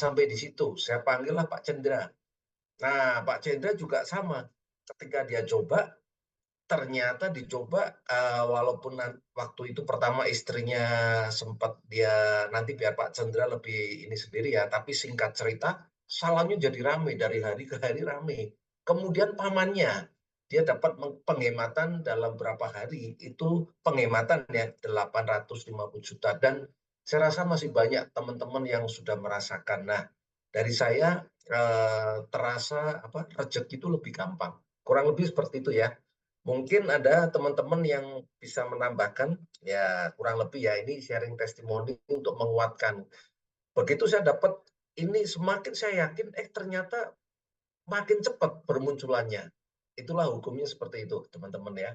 sampai di situ, saya panggillah Pak Cendra. Nah, Pak Cendra juga sama, ketika dia coba, ternyata dicoba, walaupun waktu itu pertama istrinya sempat dia, nanti biar Pak Cendra lebih ini sendiri ya, tapi singkat cerita, salonnya jadi rame, dari hari ke hari rame. Kemudian pamannya, dia dapat penghematan dalam berapa hari, itu penghematan ya 850 juta, dan saya rasa masih banyak teman-teman yang sudah merasakan. Nah, dari saya terasa rezeki itu lebih gampang. Kurang lebih seperti itu ya. Mungkin ada teman-teman yang bisa menambahkan, ya kurang lebih ya ini sharing testimoni untuk menguatkan. Begitu saya dapat ini, semakin saya yakin, ternyata makin cepat bermunculannya. Itulah hukumnya seperti itu, teman-teman ya.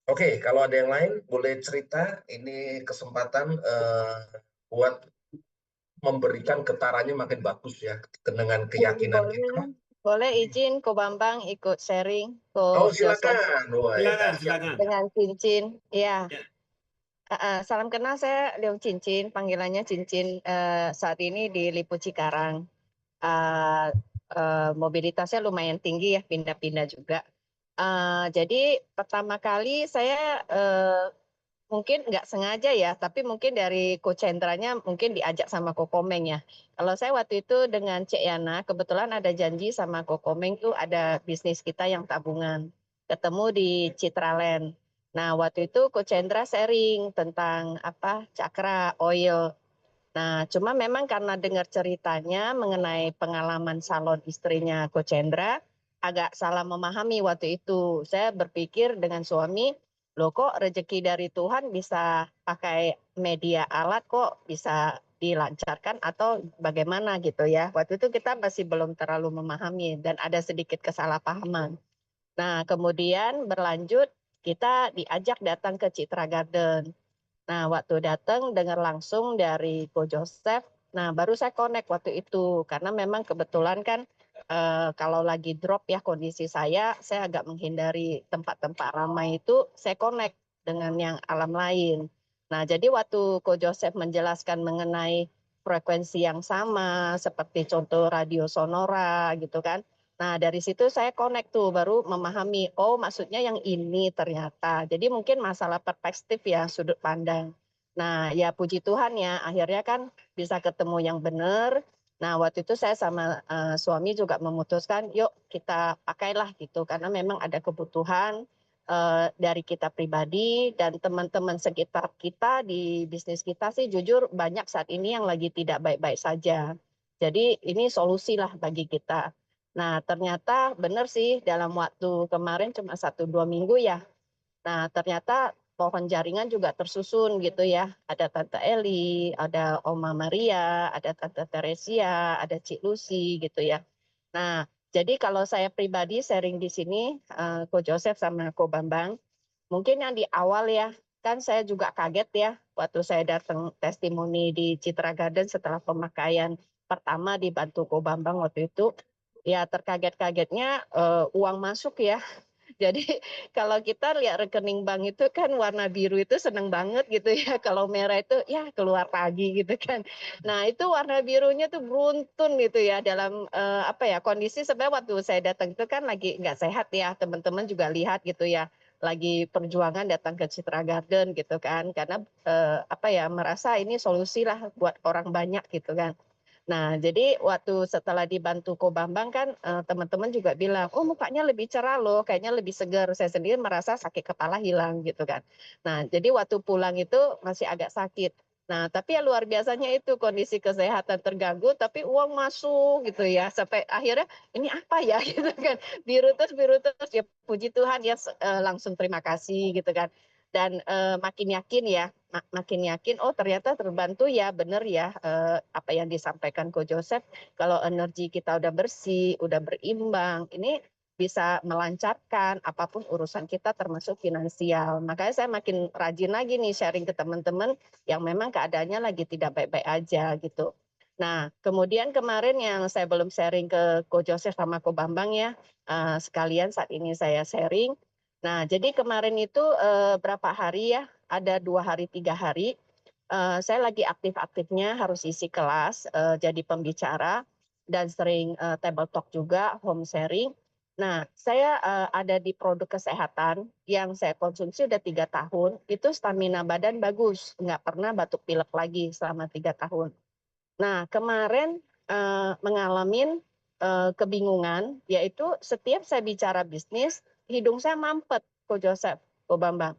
Oke, kalau ada yang lain boleh cerita. Ini kesempatan buat memberikan getarannya makin bagus ya, dengan keyakinan kita. Boleh izin Ko Bambang ikut sharing, Oh, Ko Joseph silakan. Wah, Silakan, dahsyat silakan. ini. dengan cincin. Iya, Ya. salam kenal, saya Leong Cincin, panggilannya Cincin. Saat ini di Lipo Cikarang. Eh, Mobilitasnya lumayan tinggi ya, pindah-pindah juga. Jadi pertama kali saya mungkin nggak sengaja ya, tapi mungkin dari Coach Cendranya mungkin diajak sama Ko Komeng ya. Kalau saya waktu itu dengan Cek Yana, kebetulan ada janji sama Ko Komeng tuh ada bisnis kita yang tabungan. Ketemu di Citraland. Nah, waktu itu Coach Cendra sharing tentang Cakra Oil. Nah, cuma memang karena dengar ceritanya mengenai pengalaman salon istrinya Coach Cendra, agak salah memahami waktu itu. Saya berpikir dengan suami, loh kok rezeki dari Tuhan bisa pakai media alat kok bisa dilancarkan atau bagaimana gitu ya. Waktu itu kita masih belum terlalu memahami dan ada sedikit kesalahpahaman. Nah, kemudian berlanjut kita diajak datang ke Citra Garden. Nah, waktu datang dengar langsung dari Ko Joseph, nah baru saya connect waktu itu karena memang kebetulan kan kalau lagi drop ya kondisi saya agak menghindari tempat-tempat ramai itu, saya connect dengan yang alam lain. Nah, jadi waktu Ko Joseph menjelaskan mengenai frekuensi yang sama seperti contoh radio sonora gitu kan. Nah, dari situ saya connect tuh, baru memahami, oh maksudnya yang ini ternyata. Jadi mungkin masalah perspektif ya, sudut pandang. Nah, ya puji Tuhan ya, akhirnya kan bisa ketemu yang benar. Nah, waktu itu saya sama suami juga memutuskan, yuk kita pakailah gitu, karena memang ada kebutuhan dari kita pribadi dan teman-teman sekitar kita di bisnis kita sih jujur banyak saat ini yang lagi tidak baik-baik saja. Jadi ini solusi lah bagi kita. Nah, ternyata benar sih dalam waktu kemarin cuma 1-2 minggu ya. Nah, ternyata pohon jaringan juga tersusun gitu ya. Ada Tante Eli, ada Oma Maria, ada Tante Teresia, ada Cik Lucy gitu ya. Nah, jadi kalau saya pribadi sharing di sini, Ko Joseph sama Ko Bambang, mungkin yang di awal ya, kan saya juga kaget ya waktu saya datang testimoni di Citra Garden setelah pemakaian pertama dibantu Ko Bambang waktu itu. Ya terkaget-kagetnya uang masuk ya. Jadi kalau kita lihat rekening bank itu kan warna biru itu seneng banget gitu ya. Kalau merah itu ya keluar pagi gitu kan. Nah itu warna birunya tuh beruntun gitu ya dalam kondisi sebenarnya waktu saya datang itu kan lagi nggak sehat ya. Teman-teman juga lihat gitu ya. Lagi perjuangan datang ke Citra Garden gitu kan. Karena merasa ini solusi lah buat orang banyak gitu kan. Nah, jadi waktu setelah dibantu Ko Bambang kan teman-teman juga bilang, oh mukanya lebih cerah loh, kayaknya lebih segar. Saya sendiri merasa sakit kepala hilang gitu kan. Nah, jadi waktu pulang itu masih agak sakit. Nah, tapi ya luar biasanya itu kondisi kesehatan terganggu, tapi uang masuk gitu ya. Sampai akhirnya ini apa ya gitu kan. Biru terus ya puji Tuhan ya langsung terima kasih gitu kan. Dan makin yakin ya, makin yakin oh ternyata terbantu ya, benar ya apa yang disampaikan Ko Joseph, kalau energi kita udah bersih, udah berimbang, ini bisa melancarkan apapun urusan kita termasuk finansial. Makanya saya makin rajin lagi nih sharing ke teman-teman yang memang keadaannya lagi tidak baik-baik aja gitu. Nah, kemudian kemarin yang saya belum sharing ke Ko Joseph sama Ko Bambang ya, sekalian saat ini saya sharing. Nah, jadi kemarin itu berapa hari ya? Ada 2 hari, 3 hari. saya lagi aktif-aktifnya harus isi kelas, jadi pembicara dan sering table talk juga, home sharing. Nah, saya ada di produk kesehatan yang saya konsumsi udah 3 tahun, itu stamina badan bagus, nggak pernah batuk pilek lagi selama 3 tahun. Nah, kemarin mengalami kebingungan, yaitu setiap saya bicara bisnis, hidung saya mampet, Ko Joseph, Ko Bambang.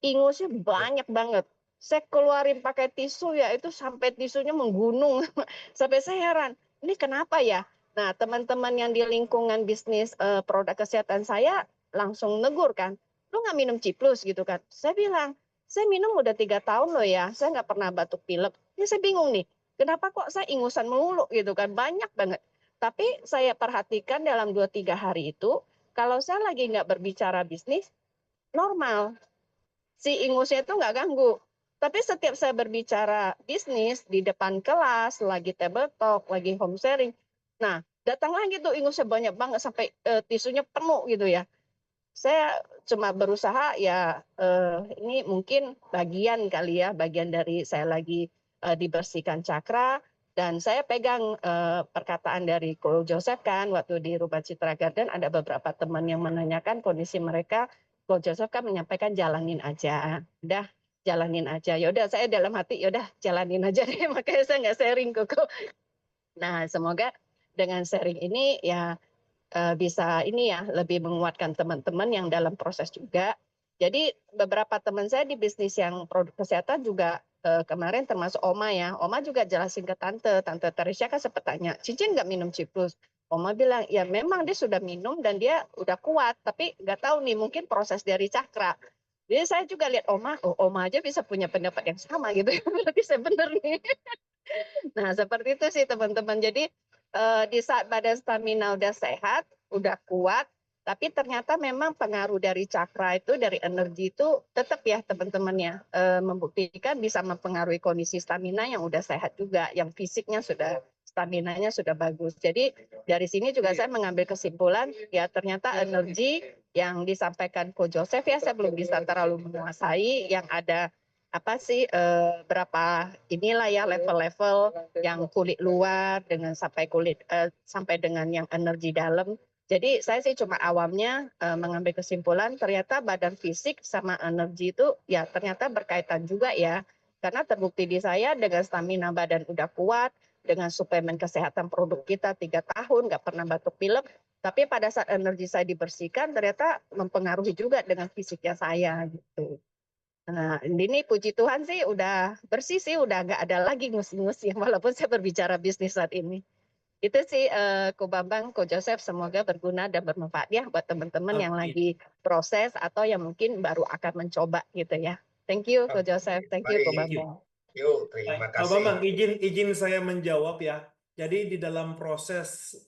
Ingusnya banyak banget. Saya keluarin pakai tisu ya, itu sampai tisunya menggunung. Sampai saya heran, ini kenapa ya? Nah, teman-teman yang di lingkungan bisnis produk kesehatan saya langsung negur kan, lu nggak minum ciplus gitu kan. Saya bilang, saya minum udah 3 tahun loh ya, saya nggak pernah batuk pilek. Ini saya bingung nih, kenapa kok saya ingusan melulu gitu kan, banyak banget. Tapi saya perhatikan dalam 2-3 hari itu, kalau saya lagi nggak berbicara bisnis, normal si ingusnya itu nggak ganggu. Tapi setiap saya berbicara bisnis di depan kelas, lagi table talk, lagi home sharing, nah datang lagi tuh ingusnya banyak banget sampai tisunya penuh gitu ya. Saya cuma berusaha ya ini mungkin bagian kali ya, bagian dari saya lagi dibersihkan cakra dan saya pegang perkataan dari Ko Joseph kan waktu di Rumah Citra Garden ada beberapa teman yang menanyakan kondisi mereka. Ko Joseph kan menyampaikan jalanin aja, udah jalanin aja. Ya udah saya dalam hati ya udah jalanin aja deh makanya saya nggak sharing Koko. Nah semoga dengan sharing ini ya bisa ini ya, lebih menguatkan teman-teman yang dalam proses juga. Jadi beberapa teman saya di bisnis yang produk kesehatan juga kemarin termasuk Oma ya. Oma juga jelasin ke Tante Teresia kan sempat tanya, Cincin nggak minum ciplus? Oma bilang, ya memang dia sudah minum dan dia udah kuat, tapi nggak tahu nih mungkin proses dari cakra. Jadi saya juga lihat Oma, oh Oma aja bisa punya pendapat yang sama gitu, berarti saya benar nih. Nah, seperti itu sih teman-teman. Jadi di saat badan stamina udah sehat, udah kuat, tapi ternyata memang pengaruh dari cakra itu, dari energi itu tetap ya teman-teman ya, membuktikan bisa mempengaruhi kondisi stamina yang udah sehat juga, yang fisiknya sudah staminanya sudah bagus. Jadi dari sini juga saya mengambil kesimpulan ya ternyata energi yang disampaikan Ko Joseph ya saya belum bisa terlalu menguasai, yang ada apa sih berapa inilah ya level-level yang kulit luar dengan sampai dengan yang energi dalam. Jadi saya sih cuma awamnya mengambil kesimpulan ternyata badan fisik sama energi itu ya ternyata berkaitan juga ya. Karena terbukti di saya dengan stamina badan udah kuat, dengan suplemen kesehatan produk kita 3 tahun nggak pernah batuk pilek, tapi pada saat energi saya dibersihkan ternyata mempengaruhi juga dengan fisiknya saya gitu. Nah, ini puji Tuhan sih udah bersih sih, udah nggak ada lagi ngus-ngus ya, walaupun saya berbicara bisnis saat ini. Itu sih Ko Bambang, Ko Joseph, semoga berguna dan bermanfaat ya buat teman-teman yang Oke, lagi proses atau yang mungkin baru akan mencoba gitu ya. Thank you Ko Joseph, thank you Ko Baik, thank you. Bambang. yuk Baik, terima Pak Bambang, kasih. izin saya menjawab ya. Jadi di dalam proses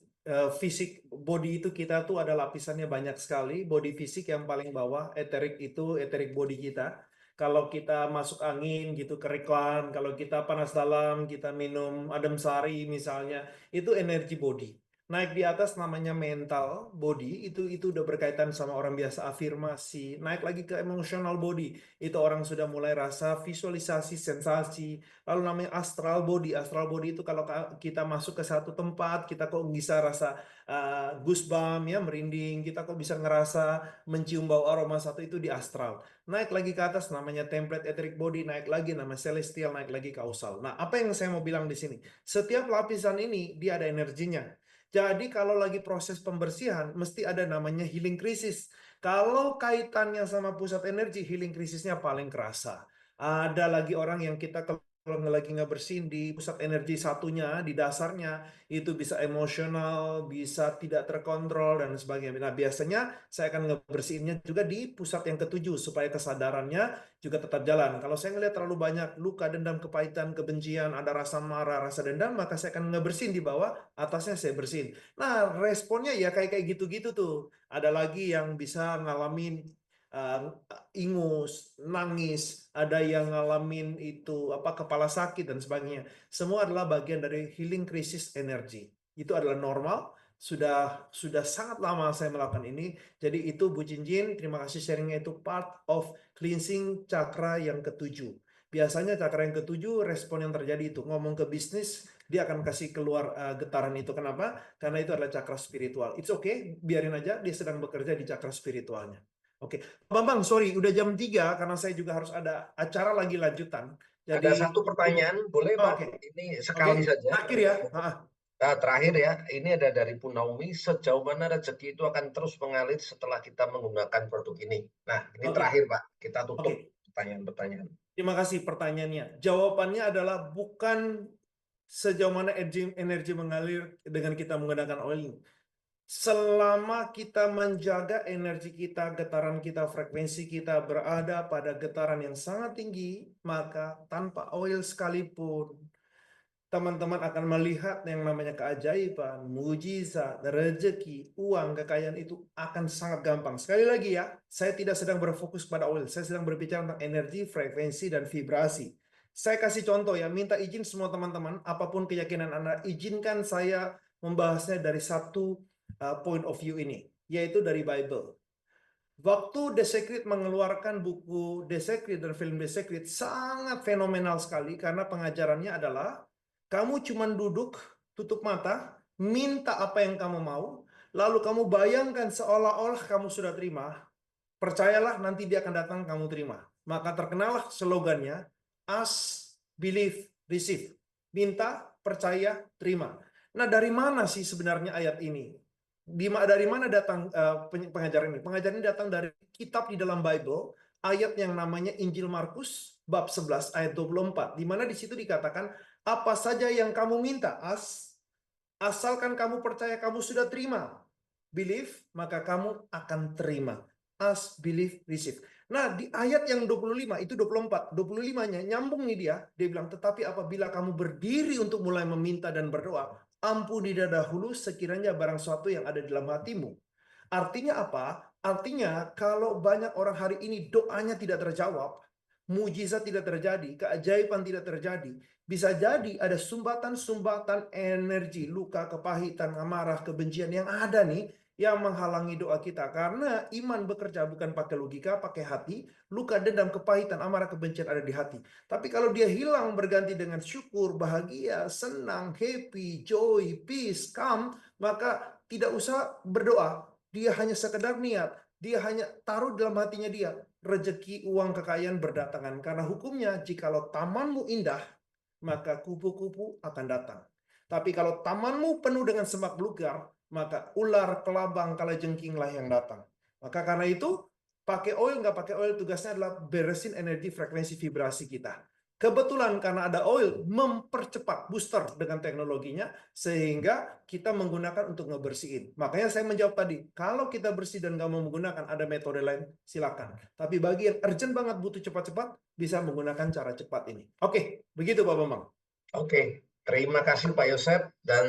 fisik body itu kita tuh ada lapisannya banyak sekali. Body fisik yang paling bawah, etheric itu etheric body kita. Kalau kita masuk angin gitu keriklan, kalau kita panas dalam, kita minum adem sari misalnya, itu energi body. Naik di atas namanya mental body, itu udah berkaitan sama orang biasa afirmasi. Naik lagi ke emotional body, itu orang sudah mulai rasa visualisasi, sensasi. Lalu namanya astral body. Astral body itu kalau kita masuk ke satu tempat, kita kok bisa rasa goosebump ya, merinding. Kita kok bisa ngerasa mencium bau aroma satu itu di astral. Naik lagi ke atas namanya template etheric body, naik lagi nama celestial, naik lagi kausal. Nah, apa yang saya mau bilang di sini? Setiap lapisan ini dia ada energinya. Jadi kalau lagi proses pembersihan, mesti ada namanya healing crisis. Kalau kaitannya sama pusat energi, healing krisisnya paling kerasa. Ada lagi orang yang kita kalau lagi ngebersihin di pusat energi satunya, di dasarnya, itu bisa emosional, bisa tidak terkontrol, dan sebagainya. Nah, biasanya saya akan ngebersihinnya juga di pusat yang ketujuh, supaya kesadarannya juga tetap jalan. Kalau saya ngelihat terlalu banyak luka, dendam, kepahitan, kebencian, ada rasa marah, rasa dendam, maka saya akan ngebersihin di bawah, atasnya saya bersihin. Nah, responnya ya kayak gitu-gitu tuh. Ada lagi yang bisa ngalamin ingus, nangis, ada yang ngalamin itu kepala sakit dan sebagainya. Semua adalah bagian dari healing krisis energi. Itu adalah normal. Sudah sangat lama saya melakukan ini. Jadi itu Bu Jinjin, terima kasih sharingnya, itu part of cleansing cakra yang ketujuh. biasanya cakra yang ketujuh respon yang terjadi itu ngomong ke bisnis, dia akan kasih keluar getaran itu. Kenapa? Karena itu adalah cakra spiritual. It's okay, biarin aja dia sedang bekerja di cakra spiritualnya. Oke, Bambang, sorry, udah jam 3 karena saya juga harus ada acara lagi lanjutan. Jadi, Ada satu pertanyaan, boleh Pak? oke, Ini sekali saja. terakhir ya. Nah, terakhir ya, ini ada dari Bu Naomi, sejauh mana rezeki itu akan terus mengalir setelah kita menggunakan produk ini? Nah, ini terakhir Pak, kita tutup pertanyaan-pertanyaan. Terima kasih pertanyaannya. Jawabannya adalah bukan sejauh mana energi mengalir dengan kita menggunakan oil. Selama kita menjaga energi kita, getaran kita, frekuensi kita berada pada getaran yang sangat tinggi, maka tanpa oil sekalipun, teman-teman akan melihat yang namanya keajaiban, mujizat, rezeki, uang, kekayaan itu akan sangat gampang. Sekali lagi ya, saya tidak sedang berfokus pada oil. Saya sedang berbicara tentang energi, frekuensi, dan vibrasi. Saya kasih contoh ya, minta izin semua teman-teman, apapun keyakinan Anda, izinkan saya membahasnya dari satu point of view ini, yaitu dari Bible. Waktu The Secret mengeluarkan buku The Secret dan film The Secret sangat fenomenal sekali karena pengajarannya adalah kamu cuma duduk, tutup mata, minta apa yang kamu mau, lalu kamu bayangkan seolah-olah kamu sudah terima. Percayalah nanti dia akan datang kamu terima. Maka terkenalah slogannya Ask, Believe, Receive. Minta, percaya, terima. Nah, dari mana sih sebenarnya ayat ini? Dari mana datang pengajaran ini? Pengajaran ini datang dari kitab di dalam Bible, ayat yang namanya Injil Markus bab 11 ayat 24, di mana di situ dikatakan apa saja yang kamu minta, asalkan kamu percaya kamu sudah terima, believe, maka kamu akan terima. Ask, believe, receive. Nah, di ayat yang 25 itu 24, 25-nya nyambung nih dia bilang, tetapi apabila kamu berdiri untuk mulai meminta dan berdoa, ampuni dahulu sekiranya barang suatu yang ada dalam hatimu. Artinya apa? Artinya kalau banyak orang hari ini doanya tidak terjawab, mujizat tidak terjadi, keajaiban tidak terjadi, bisa jadi ada sumbatan-sumbatan energi, luka, kepahitan, amarah, kebencian yang ada nih, yang menghalangi doa kita. Karena iman bekerja bukan pakai logika, pakai hati. Luka, dendam, kepahitan, amarah, kebencian ada di hati. Tapi kalau dia hilang berganti dengan syukur, bahagia, senang, happy, joy, peace, calm, maka tidak usah berdoa. Dia hanya sekedar niat. Dia hanya taruh dalam hatinya dia. Rezeki, uang, kekayaan berdatangan. Karena hukumnya, jikalau tamanmu indah, maka kupu-kupu akan datang. Tapi kalau tamanmu penuh dengan semak belukar, maka ular, kelabang, kalajengkinglah yang datang. Maka karena itu, pakai oil nggak pakai oil, tugasnya adalah beresin energi, frekuensi, vibrasi kita. Kebetulan karena ada oil, mempercepat booster dengan teknologinya, sehingga kita menggunakan untuk ngebersihin. Makanya saya menjawab tadi, kalau kita bersih dan nggak mau menggunakan, ada metode lain, silakan. Tapi bagi yang urgent banget, butuh cepat-cepat, bisa menggunakan cara cepat ini. Oke, begitu Pak Bambang. Oke, terima kasih Pak Yosep. Dan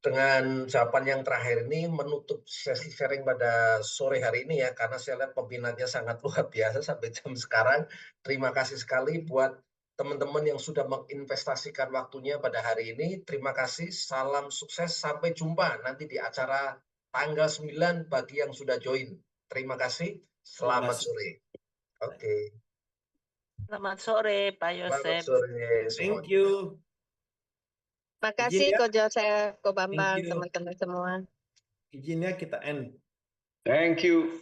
dengan jawaban yang terakhir ini menutup sesi sharing pada sore hari ini ya, karena saya lihat peminatnya sangat luar biasa sampai jam sekarang. Terima kasih sekali buat teman-teman yang sudah menginvestasikan waktunya pada hari ini. Terima kasih, salam sukses, sampai jumpa nanti di acara tanggal 9 bagi yang sudah join. Terima kasih, selamat sore. Oke. Selamat sore Pak Selamat Yosep. sore semuanya. Thank you. Makasih Izin ya. Ko Joseph, Ko Bambang, Thank you. teman-teman semua. Izinnya kita end. Thank you.